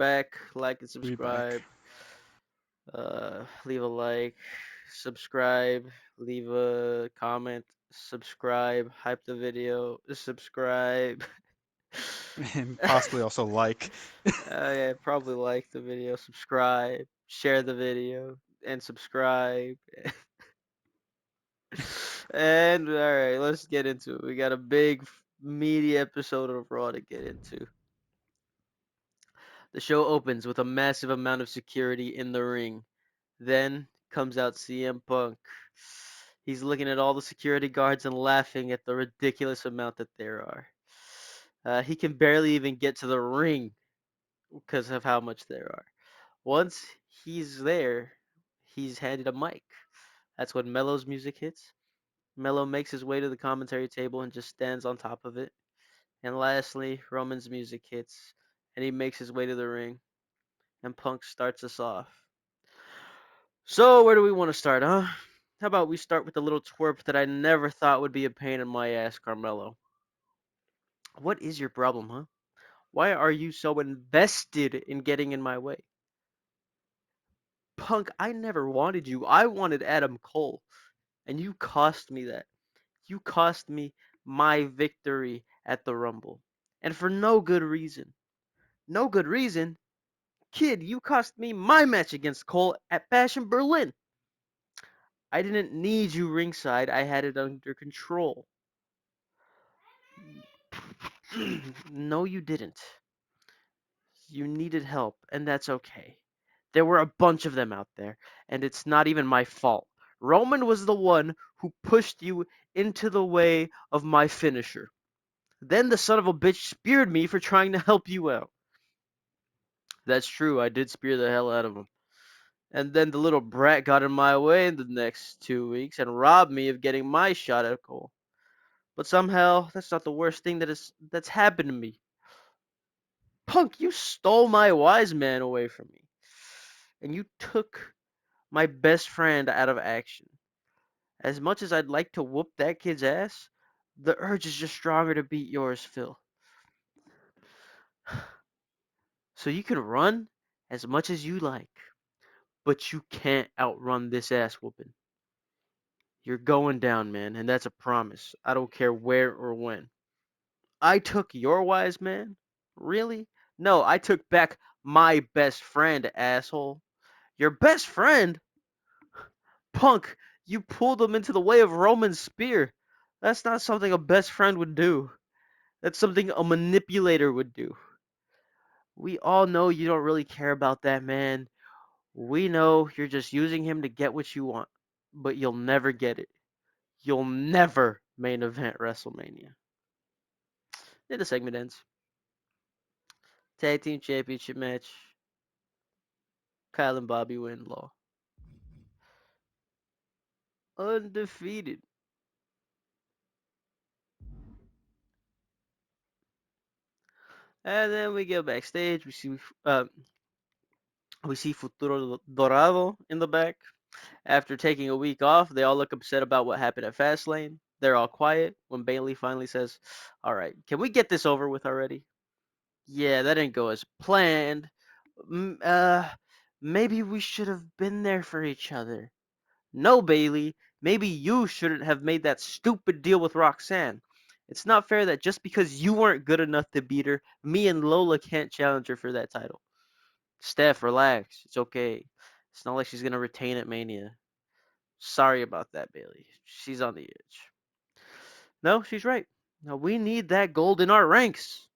back. Like and We back. subscribe. Leave a like, subscribe, leave a comment, subscribe, hype the video, subscribe. And possibly also like. Yeah, probably like the video, subscribe, share the video, and subscribe. And all right, let's get into it. We got a big, meaty episode of Raw to get into. The show opens with a massive amount of security in the ring. Then comes out CM Punk. He's looking at all the security guards and laughing at the ridiculous amount that there are. He can barely even get to the ring because of how much there are. Once he's there, he's handed a mic. That's when Mello's music hits. Mello makes his way to the commentary table and just stands on top of it. And lastly, Roman's music hits, and he makes his way to the ring, and Punk starts us off. So, where do we want to start, huh? How about we start with the little twerp that I never thought would be a pain in my ass, Carmelo? What is your problem, huh? Why are you so invested in getting in my way? Punk, I never wanted you. I wanted Adam Cole, and you cost me that. You cost me my victory at the Rumble. And for no good reason. No good reason? Kid, you cost me my match against Cole at Bash in Berlin. I didn't need you ringside. I had it under control. No, you didn't. You needed help, and that's okay. There were a bunch of them out there, and it's not even my fault. Roman was the one who pushed you into the way of my finisher. Then the son of a bitch speared me for trying to help you out. That's true, I did spear the hell out of him. And then the little brat got in my way in the next 2 weeks and robbed me of getting my shot at Cole. But somehow, that's not the worst thing that's happened to me. Punk, you stole my wise man away from me. And you took my best friend out of action. As much as I'd like to whoop that kid's ass, the urge is just stronger to beat yours, Phil. So you can run as much as you like, but you can't outrun this ass whooping. You're going down, man, and that's a promise. I don't care where or when. I took your wise man? Really? No, I took back my best friend, asshole. Your best friend? Punk, you pulled him into the way of Roman's spear. That's not something a best friend would do. That's something a manipulator would do. We all know you don't really care about that man. We know you're just using him to get what you want. But you'll never get it. You'll never main event WrestleMania. Then the segment ends. Tag Team Championship match. Kyle and Bobby win law. Undefeated. And then we go backstage. Uh, we see Futuro Dorado in the back. After taking a week off, they all look upset about what happened at Fastlane. They're all quiet when Bailey finally says, "All right, can we get this over with already?" Yeah, that didn't go as planned. M- uh, Maybe we should have been there for each other. No, Bailey, maybe you shouldn't have made that stupid deal with Roxanne. It's not fair that just because you weren't good enough to beat her, me and Lola can't challenge her for that title. Steph, relax. It's okay. It's not like she's gonna retain at Mania. Sorry about that, Bailey. She's on the edge. No, she's right. No, we need that gold in our ranks.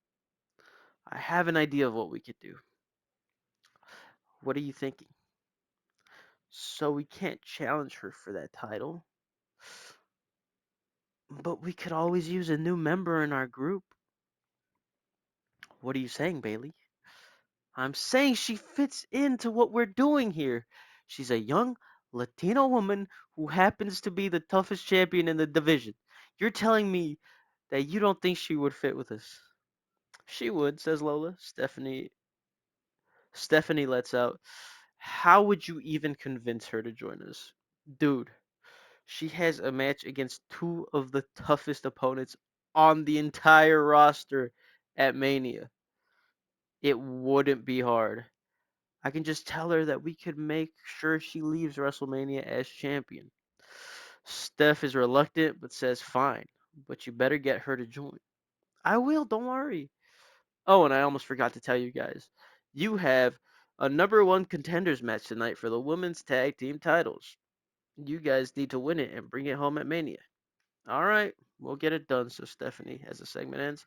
I have an idea of what we could do. What are you thinking? So we can't challenge her for that title, but we could always use a new member in our group. What are you saying, Bailey? I'm saying she fits into what we're doing here. She's a young Latino woman who happens to be the toughest champion in the division. You're telling me that you don't think she would fit with us? She would, says Lola. Stephanie lets out. How would you even convince her to join us? Dude, she has a match against two of the toughest opponents on the entire roster at Mania. It wouldn't be hard. I can just tell her that we could make sure she leaves WrestleMania as champion. Steph is reluctant but says fine, but you better get her to join. I will, don't worry. Oh, and I almost forgot to tell you guys. You have a number one contenders match tonight for the women's tag team titles. You guys need to win it and bring it home at Mania. All right, we'll get it done. So Stephanie, as the segment ends.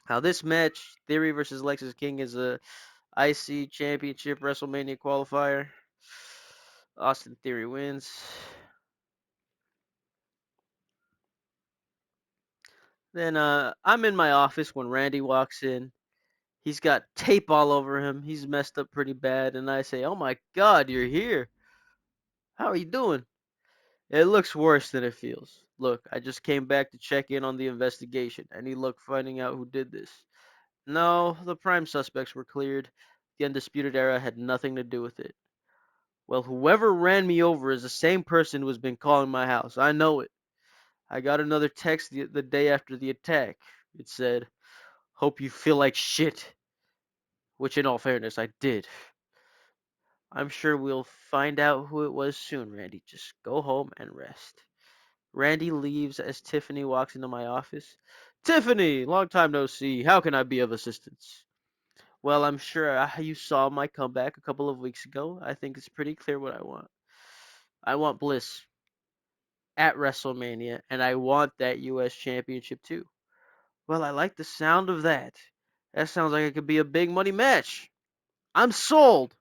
Now this match, Theory versus Lexus King, is a IC Championship WrestleMania qualifier. Austin Theory wins. Then I'm in my office when Randy walks in. He's got tape all over him. He's messed up pretty bad, and I say, "Oh my God, you're here. How are you doing?" It looks worse than it feels. Look, I just came back to check in on the investigation. Any luck finding out who did this? No, the prime suspects were cleared. The Undisputed Era had nothing to do with it. Well, whoever ran me over is the same person who has been calling my house. I know it. I got another text the day after the attack. It said, "Hope you feel like shit." Which, in all fairness, I did. I'm sure we'll find out who it was soon, Randy. Just go home and rest. Randy leaves as Tiffany walks into my office. Tiffany, long time no see. How can I be of assistance? Well, I'm sure you saw my comeback a couple of weeks ago. I think it's pretty clear what I want. I want Bliss at WrestleMania, and I want that U.S. Championship too. Well, I like the sound of that. That sounds like it could be a big money match. I'm sold.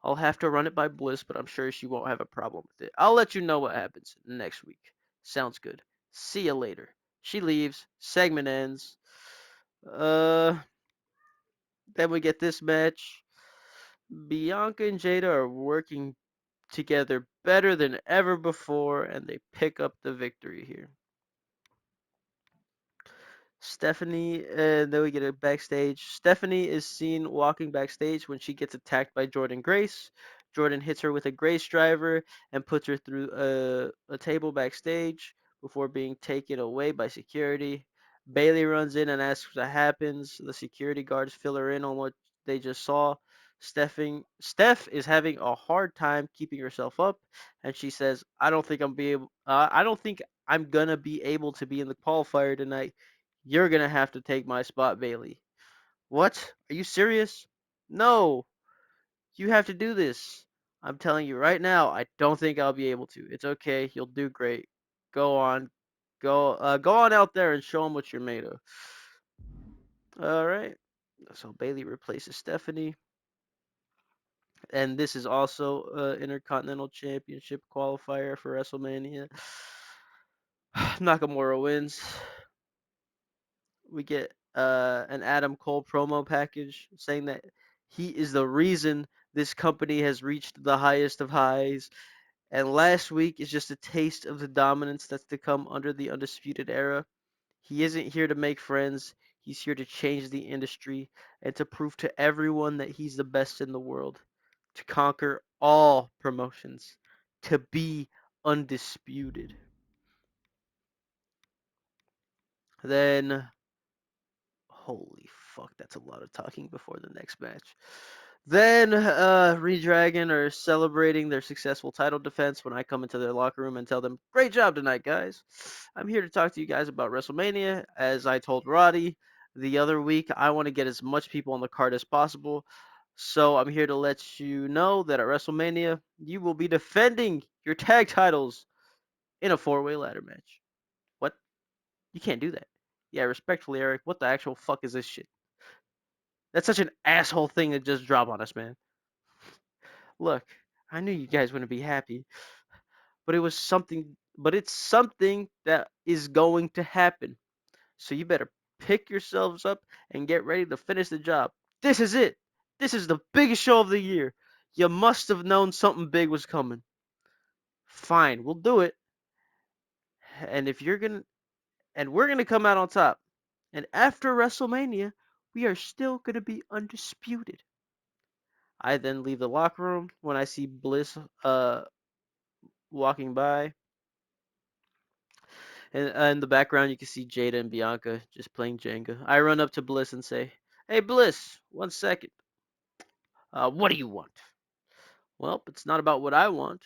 I'll have to run it by Bliss, but I'm sure she won't have a problem with it. I'll let you know what happens next week. Sounds good. See you later. She leaves. Segment ends. Uh, then we get this match. Bianca and Jada are working together better than ever before, and they pick up the victory here. Stephanie, then we get it backstage. Stephanie is seen walking backstage when she gets attacked by Jordan Grace. Jordan hits her with a Grace driver and puts her through a table backstage before being taken away by security. Bailey runs in and asks what happens. The security guards fill her in on what they just saw. Steph is having a hard time keeping herself up, and she says, I don't think I'm gonna be able to be in the qualifier tonight. You're gonna have to take my spot, Bailey." "What? Are you serious?" "No, you have to do this. I'm telling you right now, I don't think I'll be able to. It's okay, you'll do great. Go on, go on out there and show them what you're made of." All right. So Bailey replaces Stephanie, and this is also Intercontinental Championship qualifier for WrestleMania. Nakamura wins. We get an Adam Cole promo package saying that he is the reason this company has reached the highest of highs. And last week is just a taste of the dominance that's to come under the Undisputed Era. He isn't here to make friends. He's here to change the industry and to prove to everyone that he's the best in the world, to conquer all promotions, to be undisputed. Then, holy fuck, that's a lot of talking before the next match. Then Redragon are celebrating their successful title defense when I come into their locker room and tell them, "Great job tonight, guys. I'm here to talk to you guys about WrestleMania. As I told Roddy the other week, I want to get as much people on the card as possible. So I'm here to let you know that at WrestleMania, you will be defending your tag titles in a four-way ladder match." What? You can't do that. Yeah, respectfully, Eric, what the actual fuck is this shit? That's such an asshole thing to just drop on us, man. Look, I knew you guys wouldn't be happy, but it's something that is going to happen. So you better pick yourselves up and get ready to finish the job. This is it. This is the biggest show of the year. You must have known something big was coming. Fine, we'll do it. And if you're going to and we're going to come out on top. And after WrestleMania, we are still going to be undisputed. I then leave the locker room when I see Bliss walking by. And in the background, you can see Jada and Bianca just playing Jenga. I run up to Bliss and say, Hey, Bliss, 1 second. What do you want? Well, it's not about what I want.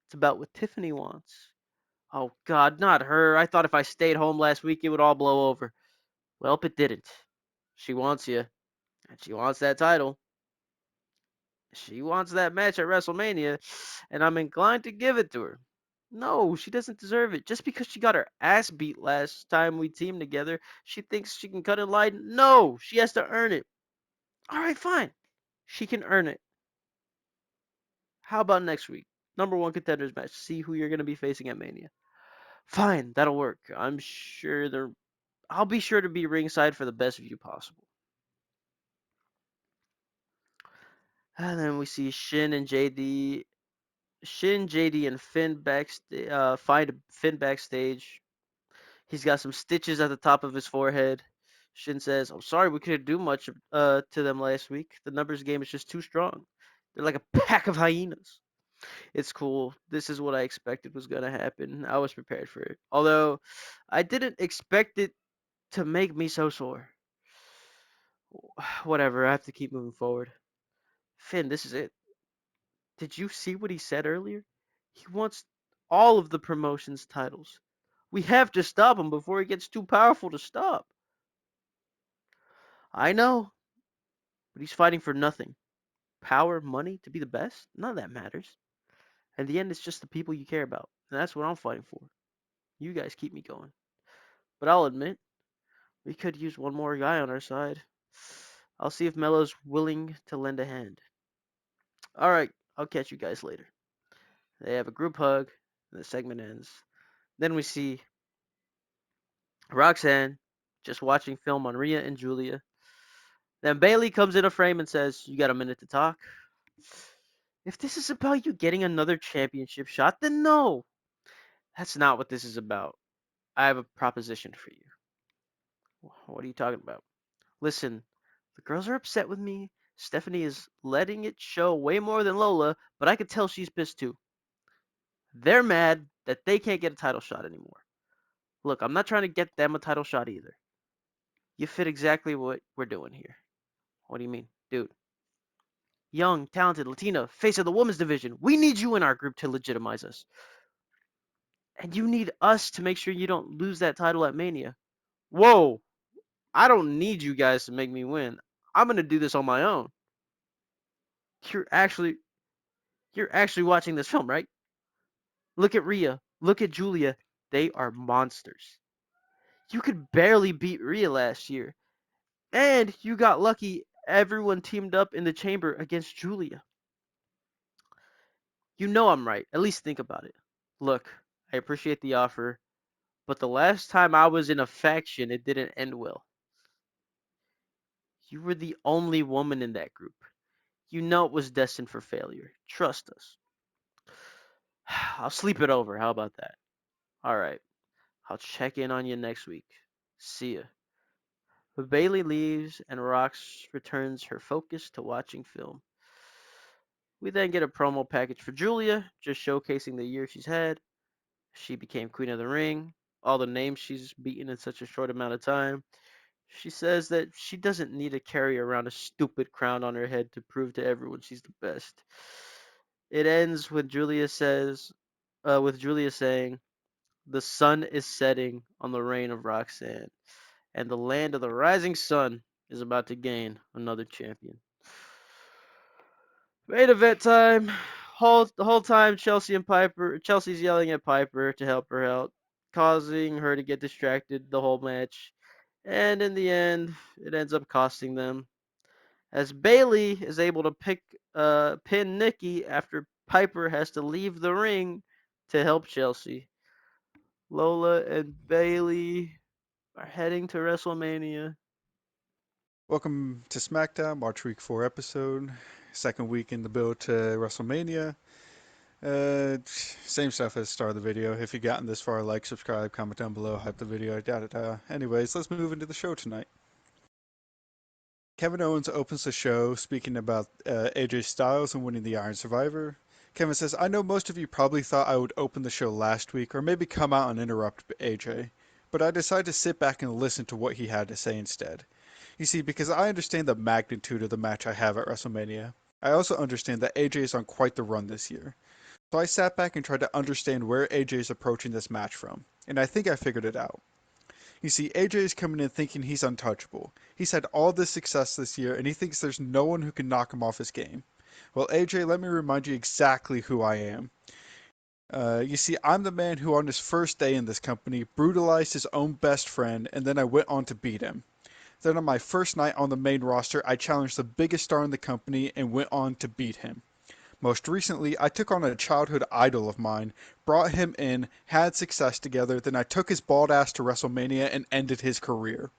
It's about what Tiffany wants. Oh, God, not her. I thought if I stayed home last week, it would all blow over. Well, it didn't. She wants you, and she wants that title. She wants that match at WrestleMania, and I'm inclined to give it to her. No, she doesn't deserve it. Just because she got her ass beat last time we teamed together, she thinks she can cut in line. No, she has to earn it. All right, fine. She can earn it. How about next week? Number one contenders match. See who you're going to be facing at Mania. Fine, that'll work. I'll be sure to be ringside for the best view possible. And then we see Shin, JD, and Finn backstage. Find Finn backstage. He's got some stitches at the top of his forehead. Shin says, "I'm sorry we couldn't do much to them last week. The numbers game is just too strong. They're like a pack of hyenas." It's cool. This is what I expected was gonna happen. I was prepared for it. Although I didn't expect it to make me so sore. Whatever, I have to keep moving forward. Finn, this is it. Did you see what he said earlier? He wants all of the promotion's titles. We have to stop him before he gets too powerful to stop. I know, but he's fighting for nothing. Power, money, to be the best? None of that matters. In the end, it's just the people you care about. And that's what I'm fighting for. You guys keep me going. But I'll admit, we could use one more guy on our side. I'll see if Melo's willing to lend a hand. Alright, I'll catch you guys later. They have a group hug, and the segment ends. Then we see Roxanne just watching film on Rhea and Julia. Then Bailey comes in a frame and says, "You got a minute to talk?" If this is about you getting another championship shot, then no. That's not what this is about. I have a proposition for you. What are you talking about? Listen, the girls are upset with me. Stephanie is letting it show way more than Lola, but I could tell she's pissed too. They're mad that they can't get a title shot anymore. Look, I'm not trying to get them a title shot either. You fit exactly what we're doing here. What do you mean? Dude, young, talented, Latina, face of the women's division. We need you in our group to legitimize us. And you need us to make sure you don't lose that title at Mania. Whoa, I don't need you guys to make me win. I'm gonna do this on my own. You're actually you're actually watching this film, right? Look at Rhea. Look at Julia. They are monsters. You could barely beat Rhea last year. And you got lucky everyone teamed up in the chamber against Julia. You know I'm right. At least think about it. Look, I appreciate the offer, but the last time I was in a faction, it didn't end well. You were the only woman in that group. You know it was destined for failure. Trust us. I'll sleep it over. How about that? All right. I'll check in on you next week. See ya. But Bailey leaves and Rox returns her focus to watching film. We then get a promo package for Julia, just showcasing the year she's had. She became Queen of the Ring, all the names she's beaten in such a short amount of time. She says that she doesn't need to carry around a stupid crown on her head to prove to everyone she's the best. It ends with Julia saying, "The sun is setting on the reign of Roxanne, and the land of the rising sun is about to gain another champion." Main event time. The whole time, Chelsea's yelling at Piper to help her out, causing her to get distracted the whole match. And in the end, it ends up costing them, as Bailey is able to pin Nikki after Piper has to leave the ring to help Chelsea. Lola and Bailey are heading to WrestleMania. Welcome to SmackDown, March Week 4 episode. Second week in the build to WrestleMania. Same stuff as the start of the video. If you've gotten this far, like, subscribe, comment down below, hype the video, da da da. Anyways, let's move into the show tonight. Kevin Owens opens the show speaking about AJ Styles and winning the Iron Survivor. Kevin says, "I know most of you probably thought I would open the show last week or maybe come out and interrupt AJ, but I decided to sit back and listen to what he had to say instead. You see, because I understand the magnitude of the match I have at WrestleMania, I also understand that AJ is on quite the run this year. So I sat back and tried to understand where AJ is approaching this match from, and I think I figured it out. You see, AJ is coming in thinking he's untouchable. He's had all this success this year, and he thinks there's no one who can knock him off his game. Well, AJ, let me remind you exactly who I am. You see, I'm the man who, on his first day in this company, brutalized his own best friend, and then I went on to beat him. Then, on my first night on the main roster, I challenged the biggest star in the company and went on to beat him. Most recently, I took on a childhood idol of mine, brought him in, had success together, then I took his bald ass to WrestleMania and ended his career.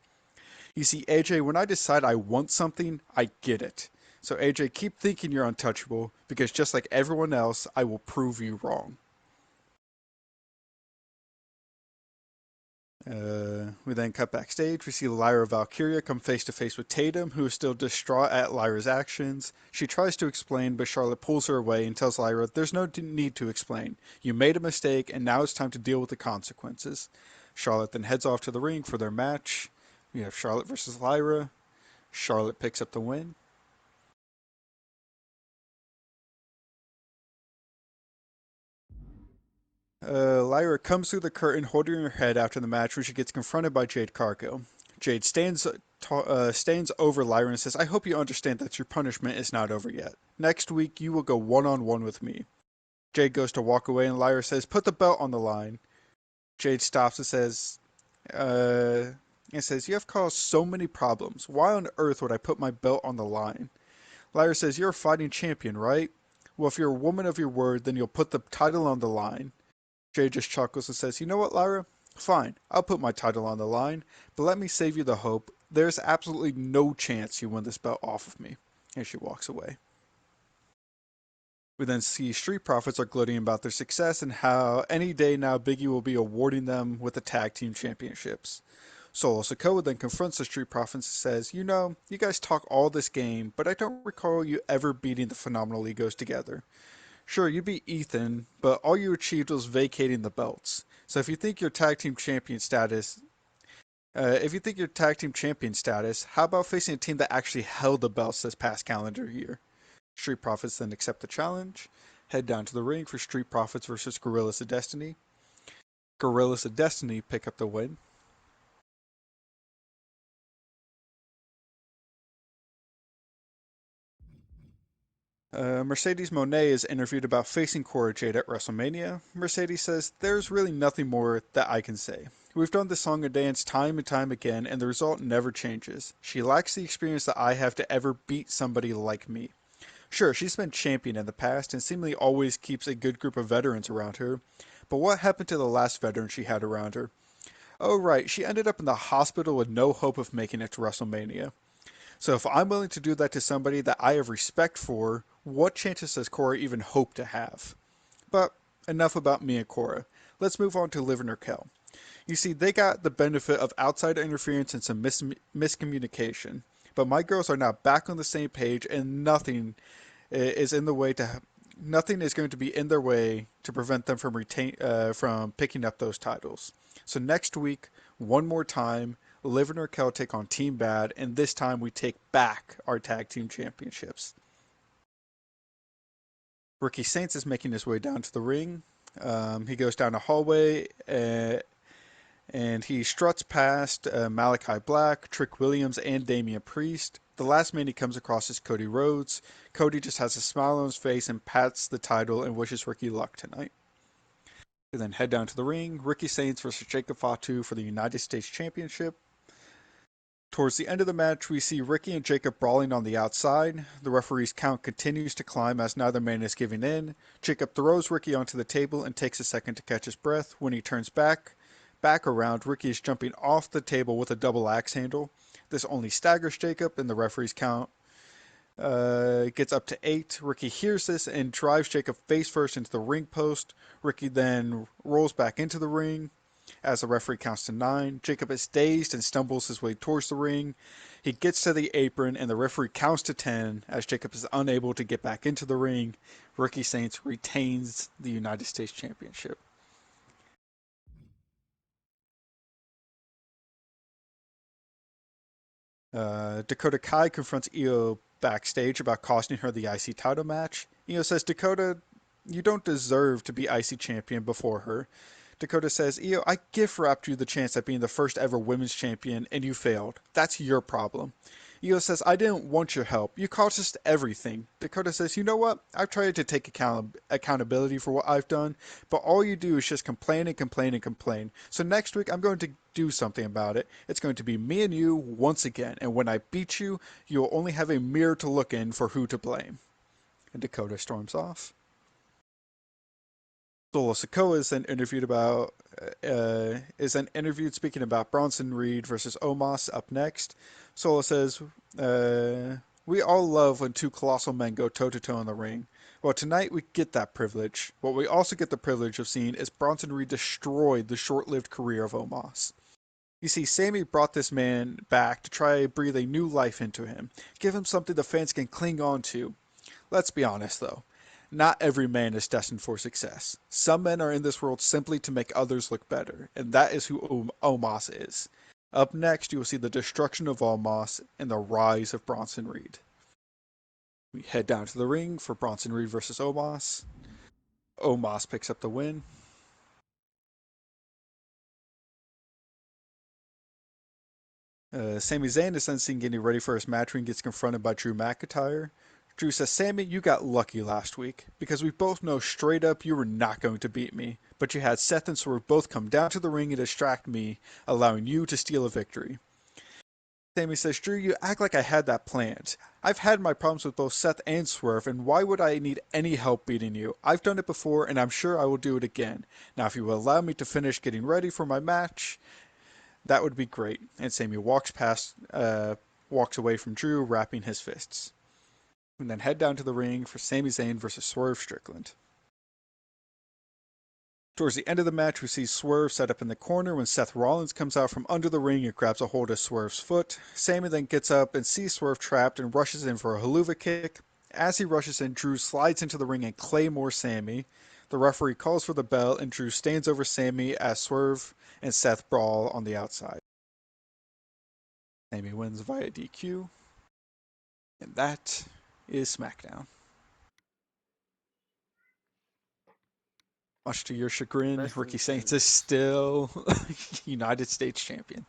You see, AJ, when I decide I want something, I get it. So, AJ, keep thinking you're untouchable, because just like everyone else, I will prove you wrong. We then cut backstage. We see Lyra Valkyria come face to face with Tatum, who is still distraught at Lyra's actions. She tries to explain, but Charlotte pulls her away and tells Lyra there's no need to explain. You made a mistake, and now it's time to deal with the consequences. Charlotte then heads off to the ring for their match. We have Charlotte versus Lyra. Charlotte picks up the win. Lyra comes through the curtain holding her head after the match when she gets confronted by Jade Cargill. Jade stands over Lyra and says, I hope you understand that your punishment is not over yet. Next week, you will go one-on-one with me. Jade goes to walk away and Lyra says, put the belt on the line. Jade stops and uh, says, you have caused so many problems. Why on earth would I put my belt on the line? Lyra says, you're a fighting champion, right? Well, if you're a woman of your word, then you'll put the title on the line. Jay just chuckles and says, you know what, Lyra? Fine, I'll put my title on the line, but let me save you the hope. There's absolutely no chance you win this belt off of me. And she walks away. We then see Street Profits are gloating about their success and how any day now Biggie will be awarding them with the tag team championships. Solo Sikoa then confronts the Street Profits and says, you know, you guys talk all this game, but I don't recall you ever beating the Phenomenal Egos together. Sure, you beat Ethan, but all you achieved was vacating the belts. So if you think your tag team champion status, how about facing a team that actually held the belts this past calendar year? Street Profits then accept the challenge, head down to the ring for Street Profits versus Gorillas of Destiny. Gorillas of Destiny pick up the win. Mercedes Moné is interviewed about facing Cora Jade at WrestleMania. Mercedes says, there's really nothing more that I can say. We've done this song and dance time and time again, and the result never changes. She lacks the experience that I have to ever beat somebody like me. Sure, she's been champion in the past and seemingly always keeps a good group of veterans around her. But what happened to the last veteran she had around her? Oh, right, she ended up in the hospital with no hope of making it to WrestleMania. So if I'm willing to do that to somebody that I have respect for, what chances does Cora even hope to have? But enough about me and Cora. Let's move on to Liv and Raquel. You see, they got the benefit of outside interference and some miscommunication. But my girls are now back on the same page, and is in the way to nothing is going to be in their way to prevent them from picking up those titles. So next week, one more time, Liv and Raquel take on Team Bad, and this time we take back our tag team championships. Ricky Saints is making his way down to the ring. He goes down a hallway and he struts past Malachi Black, Trick Williams, and Damian Priest. The last man he comes across is Cody Rhodes. Cody just has a smile on his face and pats the title and wishes Ricky luck tonight. We then head down to the ring. Ricky Saints versus Jacob Fatu for the United States Championship. Towards the end of the match, we see Ricky and Jacob brawling on the outside. The referee's count continues to climb as neither man is giving in. Jacob throws Ricky onto the table and takes a second to catch his breath. When he turns back around, Ricky is jumping off the table with a double axe handle. This only staggers Jacob, and the referee's count gets up to 8. Ricky hears this and drives Jacob face first into the ring post. Ricky then rolls back into the ring. As the referee counts to 9, Jacob is dazed and stumbles his way towards the ring. He gets to the apron and the referee counts to 10 as Jacob is unable to get back into the ring. Ricky Saints retains the United States Championship. Dakota Kai confronts Io backstage about costing her the IC title match. Io says, Dakota, you don't deserve to be IC champion before her. Dakota says, Io, I gift wrapped you the chance at being the first ever women's champion and you failed. That's your problem. Io says, I didn't want your help. You cost us everything. Dakota says, you know what? I've tried to take accountability for what I've done, but all you do is just complain and complain and complain. So next week, I'm going to do something about it. It's going to be me and you once again, and when I beat you, you'll only have a mirror to look in for who to blame. And Dakota storms off. Solo Sikoa is then interviewed speaking about Bronson Reed versus Omos up next. Solo says, "We all love when two colossal men go toe to toe in the ring. Well, tonight we get that privilege. What we also get the privilege of seeing is Bronson Reed destroyed the short-lived career of Omos. You see, Sammy brought this man back to try to breathe a new life into him, give him something the fans can cling on to. Let's be honest, though. Not every man is destined for success. Some men are in this world simply to make others look better, and that is who Omos is. Up next, you will see the destruction of Omos and the rise of Bronson Reed. We head down to the ring for Bronson Reed versus Omos. Omos picks up the win. Sami Zayn is then seen getting ready for his match and gets confronted by Drew McIntyre. Drew says, Sammy, you got lucky last week, because we both know straight up you were not going to beat me, but you had Seth and Swerve both come down to the ring and distract me, allowing you to steal a victory. Sammy says, Drew, you act like I had that planned. I've had my problems with both Seth and Swerve, and why would I need any help beating you? I've done it before, and I'm sure I will do it again. Now, if you will allow me to finish getting ready for my match, that would be great. And Sammy walks away from Drew, wrapping his fists. And then head down to the ring for Sami Zayn versus Swerve Strickland. Towards the end of the match, we see Swerve set up in the corner when Seth Rollins comes out from under the ring and grabs a hold of Swerve's foot. Sami then gets up and sees Swerve trapped and rushes in for a haluva kick. As he rushes in, Drew slides into the ring and claymores Sami. The referee calls for the bell and Drew stands over Sami as Swerve and Seth brawl on the outside. Sami wins via DQ, and that is SmackDown. Much to your chagrin, Best in Ricky the Saints is business. still United States champion.